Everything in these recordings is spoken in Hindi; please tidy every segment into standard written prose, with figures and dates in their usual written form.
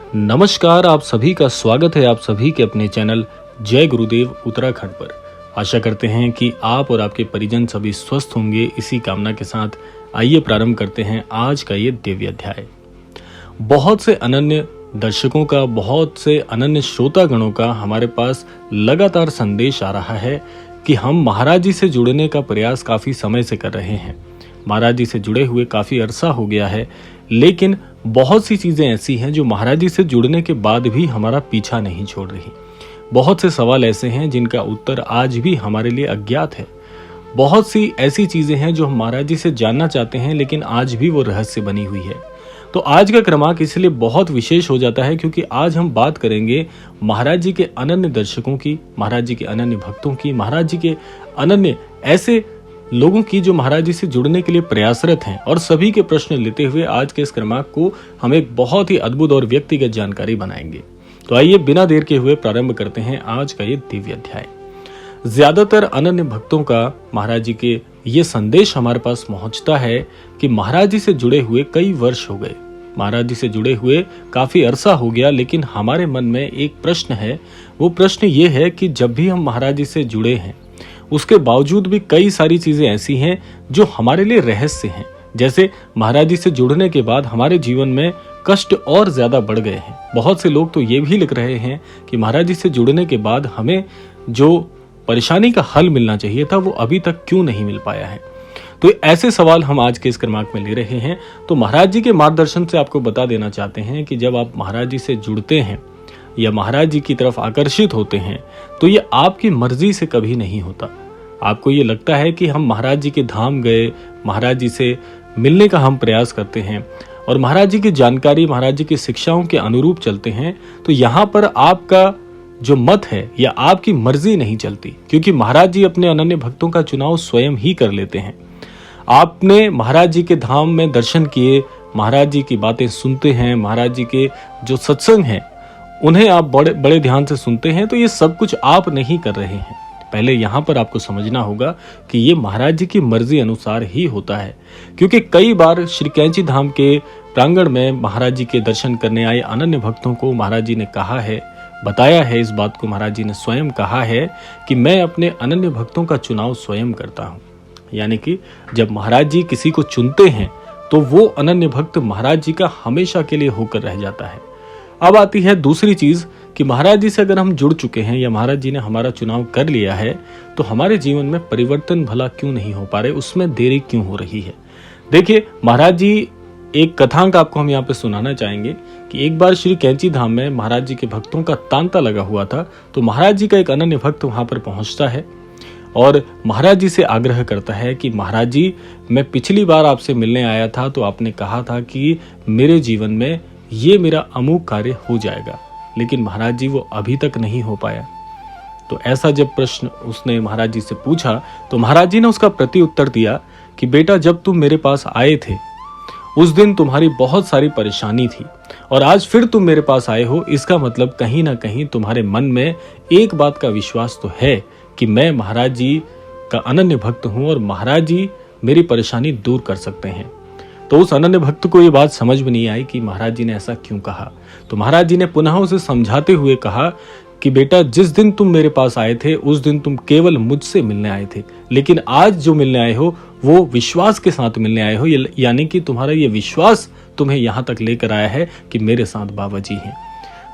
नमस्कार, आप सभी का स्वागत है आप सभी के अपने चैनल जय गुरुदेव उत्तराखंड पर। आशा करते हैं कि आप और आपके परिजन सभी स्वस्थ होंगे। इसी कामना के साथ आइए प्रारंभ करते हैं आज का ये दिव्य अध्याय। बहुत से अनन्य दर्शकों का, बहुत से अनन्य श्रोतागणों का हमारे पास लगातार संदेश आ रहा है कि हम महाराज जी से जुड़ने का प्रयास काफ़ी समय से कर रहे हैं। महाराज जी से जुड़े हुए काफ़ी अरसा हो गया है, लेकिन बहुत सी चीज़ें ऐसी हैं जो महाराज जी से जुड़ने के बाद भी हमारा पीछा नहीं छोड़ रही। बहुत से सवाल ऐसे हैं जिनका उत्तर आज भी हमारे लिए अज्ञात है। बहुत सी ऐसी चीज़ें हैं जो हम महाराज जी से जानना चाहते हैं, लेकिन आज भी वो रहस्य बनी हुई है। तो आज का क्रमांक इसलिए बहुत विशेष हो जाता है क्योंकि आज हम बात करेंगे महाराज जी के अनन्य दर्शकों की, महाराज जी के अनन्य भक्तों की, महाराज जी के अनन्य ऐसे लोगों की जो महाराज जी से जुड़ने के लिए प्रयासरत हैं, और सभी के प्रश्न लेते हुए आज के इस क्रमांक को हम एक बहुत ही अद्भुत और व्यक्तिगत जानकारी बनाएंगे। तो आइए बिना देर के हुए प्रारंभ करते हैं आज का ये दिव्य अध्याय। ज्यादातर अनन्य भक्तों का महाराज जी के ये संदेश हमारे पास पहुंचता है कि महाराज जी से जुड़े हुए कई वर्ष हो गए, महाराज जी से जुड़े हुए काफी अरसा हो गया, लेकिन हमारे मन में एक प्रश्न है। वो प्रश्न ये है कि जब भी हम महाराज जी से जुड़े हैं उसके बावजूद भी कई सारी चीजें ऐसी हैं जो हमारे लिए रहस्य हैं। जैसे महाराज जी से जुड़ने के बाद हमारे जीवन में कष्ट और ज्यादा बढ़ गए हैं। बहुत से लोग तो ये भी लिख रहे हैं कि महाराज जी से जुड़ने के बाद हमें जो परेशानी का हल मिलना चाहिए था वो अभी तक क्यों नहीं मिल पाया है। तो ऐसे सवाल हम आज के इस क्रमांक में ले रहे हैं। तो महाराज जी के मार्गदर्शन से आपको बता देना चाहते हैं कि जब आप महाराज जी से जुड़ते हैं या महाराज जी की तरफ आकर्षित होते हैं तो ये आपकी मर्जी से कभी नहीं होता। आपको ये लगता है कि हम महाराज जी के धाम गए, महाराज जी से मिलने का हम प्रयास करते हैं और महाराज जी की जानकारी, महाराज जी की शिक्षाओं के अनुरूप चलते हैं, तो यहाँ पर आपका जो मत है या आपकी मर्जी नहीं चलती, क्योंकि महाराज जी अपने अनन्य भक्तों का चुनाव स्वयं ही कर लेते हैं। आपने महाराज जी के धाम में दर्शन किए, महाराज जी की बातें सुनते हैं, महाराज जी के जो सत्संग हैं उन्हें आप बड़े ध्यान से सुनते हैं, तो ये सब कुछ आप नहीं कर रहे हैं। पहले यहाँ पर आपको समझना होगा कि ये महाराज जी की मर्जी अनुसार ही होता है, क्योंकि कई बार श्री कैंची धाम के प्रांगण में महाराज जी के दर्शन करने आए अनन्य भक्तों को महाराज जी ने कहा है, बताया है, इस बात को महाराज जी ने स्वयं कहा है कि मैं अपने अनन्य भक्तों का चुनाव स्वयं करता हूँ। यानी कि जब महाराज जी किसी को चुनते हैं तो वो अनन्य भक्त महाराज जी का हमेशा के लिए होकर रह जाता है। अब आती है दूसरी चीज कि महाराज जी से अगर हम जुड़ चुके हैं या महाराज जी ने हमारा चुनाव कर लिया है तो हमारे जीवन में परिवर्तन भला क्यों नहीं हो पा रहे, उसमें देरी क्यों हो रही है। देखिए, महाराज जी एक कथांक आपको हम यहाँ पे सुनाना चाहेंगे कि एक बार श्री कैंची धाम में महाराज जी के भक्तों का तांता लगा हुआ था। तो महाराज जी का एक अनन्य भक्त वहां पर पहुंचता है और महाराज जी से आग्रह करता है कि महाराज जी, मैं पिछली बार आपसे मिलने आया था तो आपने कहा था कि मेरे जीवन में ये मेरा अमुक कार्य हो जाएगा, लेकिन महाराज जी वो अभी तक नहीं हो पाया। तो ऐसा जब प्रश्न उसने महाराज जी से पूछा तो महाराज जी ने उसका प्रति उत्तर दिया कि बेटा, जब तुम मेरे पास आए थे उस दिन तुम्हारी बहुत सारी परेशानी थी और आज फिर तुम मेरे पास आए हो, इसका मतलब कहीं ना कहीं तुम्हारे मन में एक बात का विश्वास तो है कि मैं महाराज जी का अनन्य भक्त हूं और महाराज जी मेरी परेशानी दूर कर सकते हैं। तो उस अनन्य भक्त को ये बात समझ में नहीं आई कि महाराज जी ने ऐसा क्यों कहा। तो महाराज जी ने पुनः उसे समझाते हुए कहा कि बेटा, जिस दिन तुम मेरे पास आए थे उस दिन तुम केवल मुझसे मिलने आए थे, लेकिन आज जो मिलने आए हो वो विश्वास के साथ मिलने आए हो। यानी कि तुम्हारा ये विश्वास तुम्हें यहाँ तक लेकर आया है कि मेरे साथ बाबा जी हैं।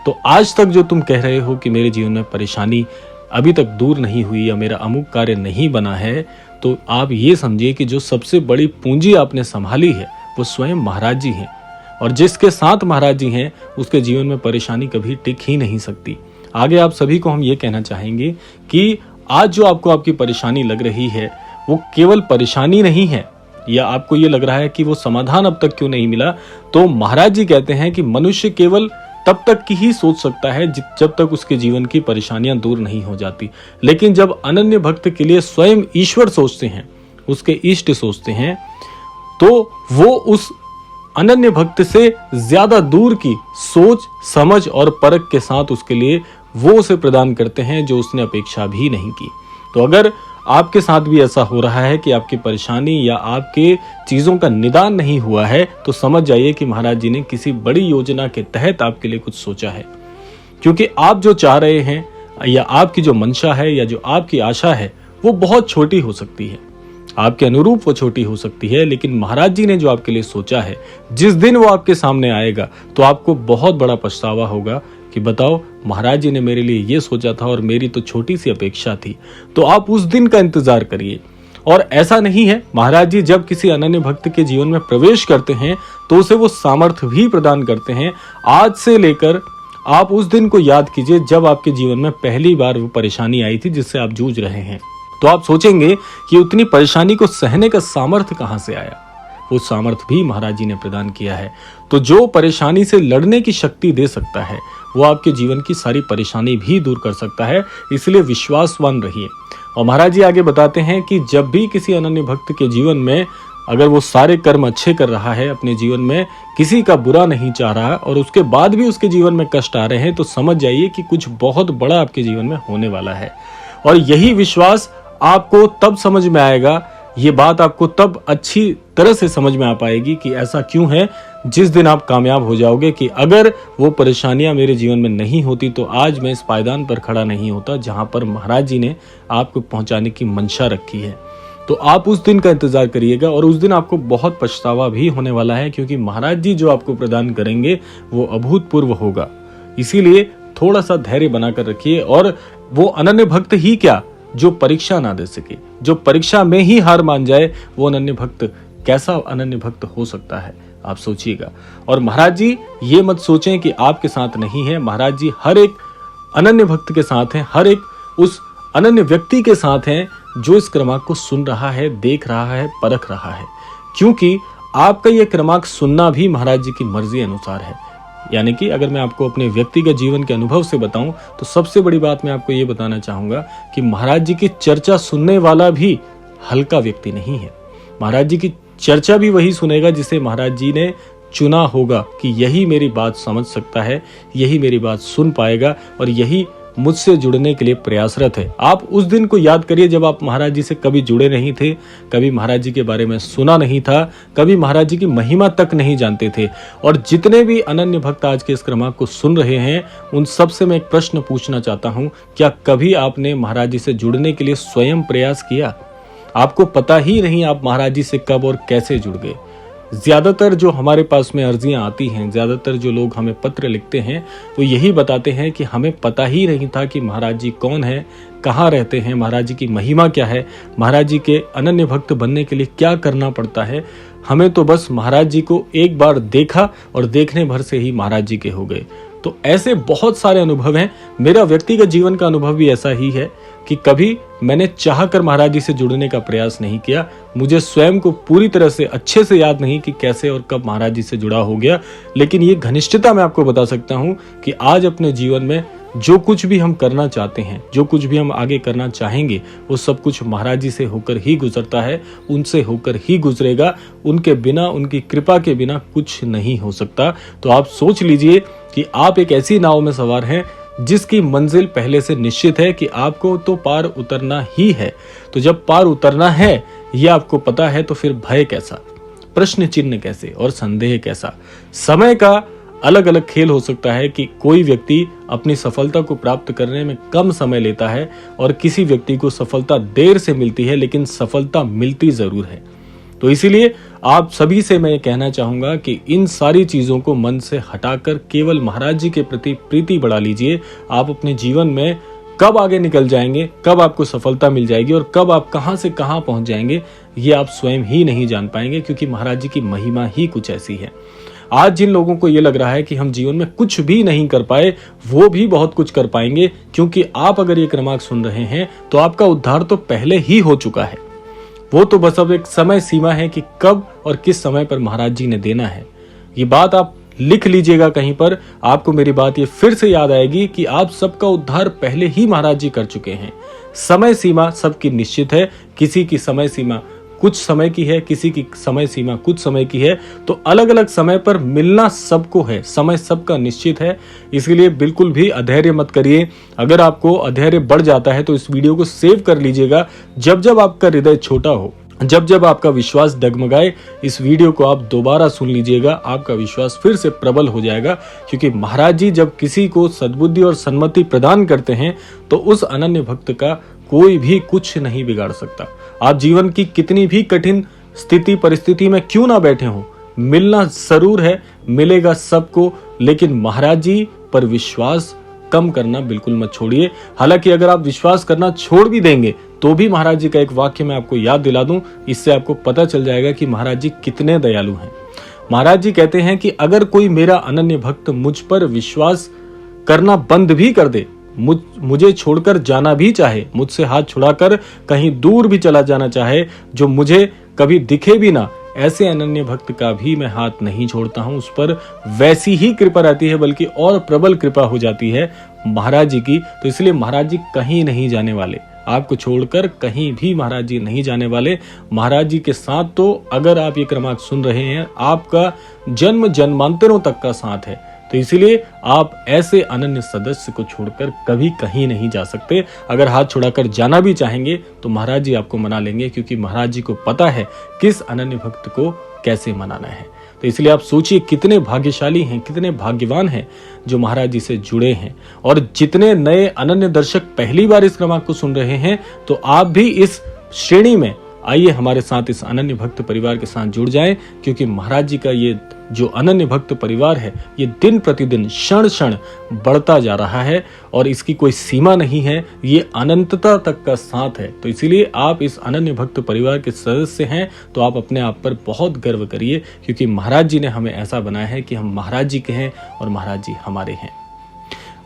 तो आज तक जो तुम कह रहे हो कि मेरे जीवन में परेशानी अभी तक दूर नहीं हुई या मेरा अमुक कार्य नहीं बना है, तो आप ये समझिए कि जो सबसे बड़ी पूंजी आपने संभाली है वो स्वयं महाराज जी हैं, और जिसके साथ महाराज जी हैं उसके जीवन में परेशानी कभी टिक ही नहीं सकती। आगे आप सभी को हम ये कहना चाहेंगे कि आज जो आपको आपकी परेशानी लग रही है वो केवल परेशानी नहीं है, या आपको ये लग रहा है कि वो समाधान अब तक क्यों नहीं मिला, तो महाराज जी कहते हैं कि मनुष्य केवल तब तक की ही सोच सकता है जब तक उसके जीवन की परेशानियां दूर नहीं हो जाती। लेकिन जब अनन्य भक्त के लिए स्वयं ईश्वर सोचते हैं, उसके इष्ट सोचते हैं, तो वो उस अनन्य भक्त से ज्यादा दूर की सोच, समझ और परख के साथ उसके लिए वो उसे प्रदान करते हैं जो उसने अपेक्षा भी नहीं की। तो अगर आपके साथ भी ऐसा हो रहा है कि आपकी परेशानी या आपके चीजों का निदान नहीं हुआ है, तो समझ जाइए कि महाराज जी ने किसी बड़ी योजना के तहत आपके लिए कुछ सोचा है। क्योंकि आप जो चाह रहे हैं या आपकी जो मंशा है या जो आपकी आशा है वो बहुत छोटी हो सकती है, आपके अनुरूप वो छोटी हो सकती है, लेकिन महाराज जी ने जो आपके लिए सोचा है, जिस दिन वो आपके सामने आएगा तो आपको बहुत बड़ा पछतावा होगा कि बताओ महाराज जी ने मेरे लिए ये सोचा था और मेरी तो छोटी सी अपेक्षा थी। तो आप उस दिन का इंतजार करिए। और ऐसा नहीं है, महाराज जी जब किसी अनन्य भक्त के जीवन में प्रवेश करते हैं तो उसे वो सामर्थ्य भी प्रदान करते हैं। आज से लेकर आप उस दिन को याद कीजिए जब आपके जीवन में पहली बार वो परेशानी आई थी जिससे आप जूझ रहे हैं, तो आप सोचेंगे कि उतनी परेशानी को सहने का सामर्थ्य कहां से आया। वो सामर्थ्य भी महाराज जी ने प्रदान किया है। तो जो परेशानी से लड़ने की शक्ति दे सकता है वो आपके जीवन की सारी परेशानी भी दूर कर सकता है, इसलिए विश्वासवान रहिए। और महाराज जी आगे बताते हैं कि जब भी किसी अनन्य भक्त के जीवन में अगर वो सारे कर्म अच्छे कर रहा है, अपने जीवन में किसी का बुरा नहीं चाह रहा और उसके बाद भी उसके जीवन में कष्ट आ रहे हैं, तो समझ जाइए कि कुछ बहुत बड़ा आपके जीवन में होने वाला है। और यही विश्वास आपको तब समझ में आएगा, ये बात आपको तब अच्छी तरह से समझ में आ पाएगी कि ऐसा क्यों है, जिस दिन आप कामयाब हो जाओगे कि अगर वो परेशानियां मेरे जीवन में नहीं होती तो आज मैं इस पायदान पर खड़ा नहीं होता जहां पर महाराज जी ने आपको पहुंचाने की मंशा रखी है। तो आप उस दिन का इंतजार करिएगा और उस दिन आपको बहुत पछतावा भी होने वाला है, क्योंकि महाराज जी जो आपको प्रदान करेंगे वो अभूतपूर्व होगा। इसीलिए थोड़ा सा धैर्य बनाकर रखिए। और वो अनन्य भक्त ही क्या जो परीक्षा ना दे सके, जो परीक्षा में ही हार मान जाए, वो अनन्य भक्त कैसा अनन्य भक्त हो सकता है, आप सोचिएगा। और महाराज जी ये मत सोचें कि आपके साथ नहीं है, महाराज जी हर एक अनन्य भक्त के साथ हैं, हर एक उस अनन्य व्यक्ति के साथ हैं जो इस क्रमांक को सुन रहा है, देख रहा है, परख रहा है। क्योंकि आपका यह क्रमांक सुनना भी महाराज जी की मर्जी अनुसार है। यानी कि अगर मैं आपको अपने व्यक्तिगत जीवन के अनुभव से बताऊं तो सबसे बड़ी बात मैं आपको ये बताना चाहूंगा कि महाराज जी की चर्चा सुनने वाला भी हल्का व्यक्ति नहीं है। महाराज जी की चर्चा भी वही सुनेगा जिसे महाराज जी ने चुना होगा कि यही मेरी बात समझ सकता है, यही मेरी बात सुन पाएगा और यही मुझसे जुड़ने के लिए प्रयासरत है। आप उस दिन को याद करिए जब आप महाराज जी से कभी जुड़े नहीं थे, कभी महाराज जी के बारे में सुना नहीं था, कभी महाराज जी की महिमा तक नहीं जानते थे। और जितने भी अनन्य भक्त आज के इस क्रमांक को सुन रहे हैं, उन सब से मैं एक प्रश्न पूछना चाहता हूं, क्या कभी आपने महाराज जी से जुड़ने के लिए स्वयं प्रयास किया? आपको पता ही नहीं आप महाराज जी से कब और कैसे जुड़ गए। ज्यादातर जो हमारे पास में अर्जियां आती हैं, ज्यादातर जो लोग हमें पत्र लिखते हैं, वो यही बताते हैं कि हमें पता ही नहीं था कि महाराज जी कौन है, कहाँ रहते हैं, महाराज जी की महिमा क्या है, महाराज जी के अनन्य भक्त बनने के लिए क्या करना पड़ता है। हमें तो बस महाराज जी को एक बार देखा और देखने भर से ही महाराज जी के हो गए। तो ऐसे बहुत सारे अनुभव हैं। मेरा व्यक्तिगत जीवन का अनुभव भी ऐसा ही है कि कभी मैंने चाहकर महाराज जी से जुड़ने का प्रयास नहीं किया। मुझे स्वयं को पूरी तरह से अच्छे से याद नहीं कि कैसे और कब महाराज जी से जुड़ा हो गया, लेकिन ये घनिष्ठता मैं आपको बता सकता हूँ कि आज अपने जीवन में जो कुछ भी हम करना चाहते हैं, जो कुछ भी हम आगे करना चाहेंगे, वो सब कुछ महाराज जी से होकर ही गुजरता है, उनसे होकर ही गुजरेगा। उनके बिना, उनकी कृपा के बिना कुछ नहीं हो सकता। तो आप सोच लीजिए कि आप एक ऐसी नाव में सवार हैं जिसकी मंजिल पहले से निश्चित है कि आपको तो पार उतरना ही है। तो जब पार उतरना है ये आपको पता है, तो फिर भय कैसा, प्रश्न चिन्ह कैसे और संदेह कैसा। समय का अलग अलग खेल हो सकता है कि कोई व्यक्ति अपनी सफलता को प्राप्त करने में कम समय लेता है और किसी व्यक्ति को सफलता देर से मिलती है, लेकिन सफलता मिलती जरूर है। तो इसीलिए आप सभी से मैं कहना चाहूंगा कि इन सारी चीजों को मन से हटाकर केवल महाराज जी के प्रति प्रीति बढ़ा लीजिए। आप अपने जीवन में कब आगे निकल जाएंगे, कब आपको सफलता मिल जाएगी और कब आप कहां से कहां पहुंच जाएंगे, ये आप स्वयं ही नहीं जान पाएंगे, क्योंकि महाराज जी की महिमा ही कुछ ऐसी है। आज जिन लोगों को ये लग रहा है कि हम जीवन में कुछ भी नहीं कर पाए, वो भी बहुत कुछ कर पाएंगे, क्योंकि आप अगर ये क्रमांक सुन रहे हैं तो आपका उद्धार तो पहले ही हो चुका है। वो तो बस अब एक समय सीमा है कि कब और किस समय पर महाराज जी ने देना है। ये बात आप लिख लीजिएगा कहीं पर, आपको मेरी बात ये फिर से याद आएगी कि आप सबका उद्धार पहले ही महाराज जी कर चुके हैं। समय सीमा सबकी निश्चित है, किसी की समय सीमा कुछ समय की है, किसी की समय सीमा कुछ समय की है, तो अलग अलग समय पर मिलना सबको है, समय सबका निश्चित है। इसीलिए बिल्कुल भी अधैर्य मत करिए। अगर आपको अधैर्य बढ़ जाता है तो इस वीडियो को सेव कर लीजिएगा। जब जब आपका हृदय छोटा हो, जब जब आपका विश्वास डगमगाए, इस वीडियो को आप दोबारा सुन लीजिएगा, आपका विश्वास फिर से प्रबल हो जाएगा। क्योंकि महाराज जी जब किसी को सद्बुद्धि और सन्मति प्रदान करते हैं तो उस अनन्य भक्त का कोई भी कुछ नहीं बिगाड़ सकता। आप जीवन की कितनी भी कठिन स्थिति परिस्थिति में क्यों ना बैठे हो, मिलना जरूर है, मिलेगा सबको, लेकिन महाराज जी पर विश्वास कम करना बिल्कुल मत छोड़िए। हालांकि अगर आप विश्वास करना छोड़ भी देंगे तो भी महाराज जी का एक वाक्य मैं आपको याद दिला दूं, इससे आपको पता चल जाएगा कि महाराज जी कितने दयालु हैं। महाराज जी कहते हैं कि अगर कोई मेरा अनन्य भक्त मुझ पर विश्वास करना बंद भी कर दे, मुझे छोड़कर जाना भी चाहे, मुझसे हाथ छुड़ाकर कहीं दूर भी चला जाना चाहे, जो मुझे कभी दिखे भी ना, ऐसे अनन्य भक्त का भी मैं हाथ नहीं छोड़ता हूं। उस पर वैसी ही कृपा रहती है, बल्कि और प्रबल कृपा हो जाती है महाराज जी की। तो इसलिए महाराज जी कहीं नहीं जाने वाले, आपको छोड़कर कहीं भी महाराज जी नहीं जाने वाले। महाराज जी के साथ तो अगर आप ये क्रमांक सुन रहे हैं, आपका जन्म जन्मांतरों तक का साथ है। तो इसीलिए आप ऐसे अनन्य सदस्य को छोड़कर कभी कहीं नहीं जा सकते। अगर हाथ छुड़ाकर जाना भी चाहेंगे तो महाराज जी आपको मना लेंगे, क्योंकि महाराज जी को पता है किस अनन्य भक्त को कैसे मनाना है। तो इसलिए आप सोचिए कितने भाग्यशाली हैं, कितने भाग्यवान हैं जो महाराज जी से जुड़े हैं। और जितने नए अनन्य दर्शक पहली बार इस क्रमांक को सुन रहे हैं, तो आप भी इस श्रेणी में आइए, हमारे साथ इस अनन्य भक्त परिवार के साथ जुड़ जाएं। क्योंकि महाराज जी का ये जो अनन्य भक्त परिवार है, ये दिन प्रतिदिन क्षण क्षण बढ़ता जा रहा है और इसकी कोई सीमा नहीं है, ये अनंतता तक का साथ है। तो इसीलिए आप इस अनन्य भक्त परिवार के सदस्य हैं, तो आप अपने आप पर बहुत गर्व करिए, क्योंकि महाराज जी ने हमें ऐसा बनाया है कि हम महाराज जी के हैं और महाराज जी हमारे हैं।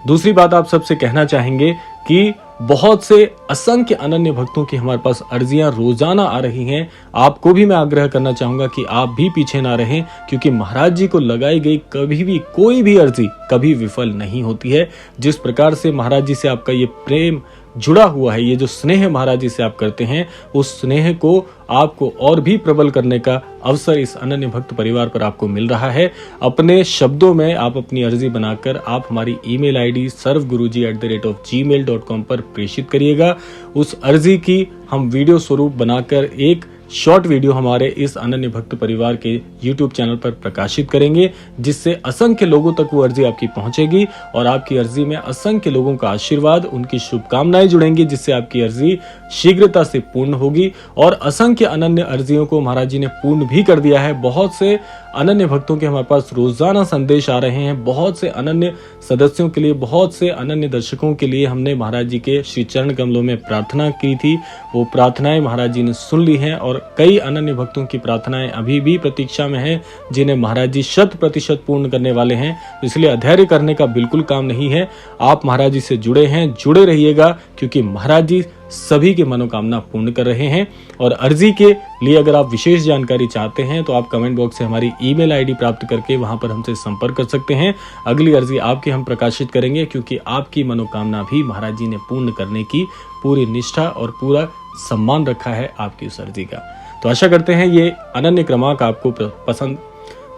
दूसरी बात आप सबसे कहना चाहेंगे कि बहुत से असंख्य अनन्य भक्तों की हमारे पास अर्जियां रोजाना आ रही हैं। आपको भी मैं आग्रह करना चाहूंगा कि आप भी पीछे ना रहें, क्योंकि महाराज जी को लगाई गई कभी भी कोई भी अर्जी कभी विफल नहीं होती है। जिस प्रकार से महाराज जी से आपका ये प्रेम जुड़ा हुआ है, ये जो स्नेह महाराज जी से आप करते हैं, उस स्नेह को आपको और भी प्रबल करने का अवसर इस अनन्य भक्त परिवार पर आपको मिल रहा है। अपने शब्दों में आप अपनी अर्जी बनाकर आप हमारी ईमेल आईडी sarvguruji@gmail.com पर प्रेषित करिएगा। उस अर्जी की हम वीडियो स्वरूप बनाकर एक शॉर्ट वीडियो हमारे इस अनन्य भक्त परिवार के YouTube चैनल पर प्रकाशित करेंगे, जिससे असंख्य लोगों तक वो अर्जी आपकी पहुंचेगी और आपकी अर्जी में असंख्य लोगों का आशीर्वाद, उनकी शुभकामनाएं जुड़ेंगी, जिससे आपकी अर्जी शीघ्रता से पूर्ण होगी। और असंख्य अनन्य अर्जियों को महाराज जी ने पूर्ण भी कर दिया है। बहुत से अनन्य भक्तों के हमारे पास रोजाना संदेश आ रहे हैं। बहुत से अनन्य सदस्यों के लिए, बहुत से अनन्य दर्शकों के लिए हमने महाराज जी के श्री चरण कमलों में प्रार्थना की थी। वो प्रार्थनाएं महाराज जी ने सुन ली हैं और कई अनन्य भक्तों की प्रार्थनाएं अभी भी प्रतीक्षा में हैं, जिन्हें महाराज जी 100% पूर्ण करने वाले हैं। इसलिए अधैर्य करने का बिल्कुल काम नहीं है। आप महाराज जी से जुड़े हैं, जुड़े रहिएगा, क्योंकि महाराज जी सभी की मनोकामना पूर्ण कर रहे हैं। और अर्जी के लिए अगर आप विशेष जानकारी चाहते हैं तो आप कमेंट बॉक्स से हमारी ईमेल आईडी प्राप्त करके वहां पर हमसे संपर्क कर सकते हैं। अगली अर्जी आपकी हम प्रकाशित करेंगे, क्योंकि आपकी मनोकामना भी महाराज जी ने पूर्ण करने की पूरी निष्ठा और पूरा सम्मान रखा है आपकी उस अर्जी का। तो आशा करते हैं ये अनन्य क्रमांक आपको पसंद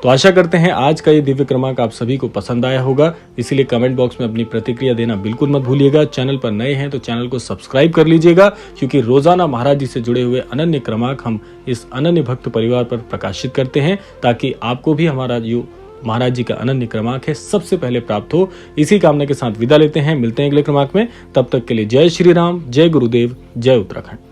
तो आशा करते हैं आज का ये दिव्य क्रमांक आप सभी को पसंद आया होगा। इसीलिए कमेंट बॉक्स में अपनी प्रतिक्रिया देना बिल्कुल मत भूलिएगा। चैनल पर नए हैं तो चैनल को सब्सक्राइब कर लीजिएगा, क्योंकि रोजाना महाराज जी से जुड़े हुए अनन्य क्रमांक हम इस अनन्य भक्त परिवार पर प्रकाशित करते हैं, ताकि आपको भी हमारा जो महाराज जी का अनन्य क्रमांक है सबसे पहले प्राप्त हो। इसी कामना के साथ विदा लेते हैं, मिलते हैं अगले क्रमांक में। तब तक के लिए जय श्री राम, जय गुरुदेव, जय उत्तराखंड।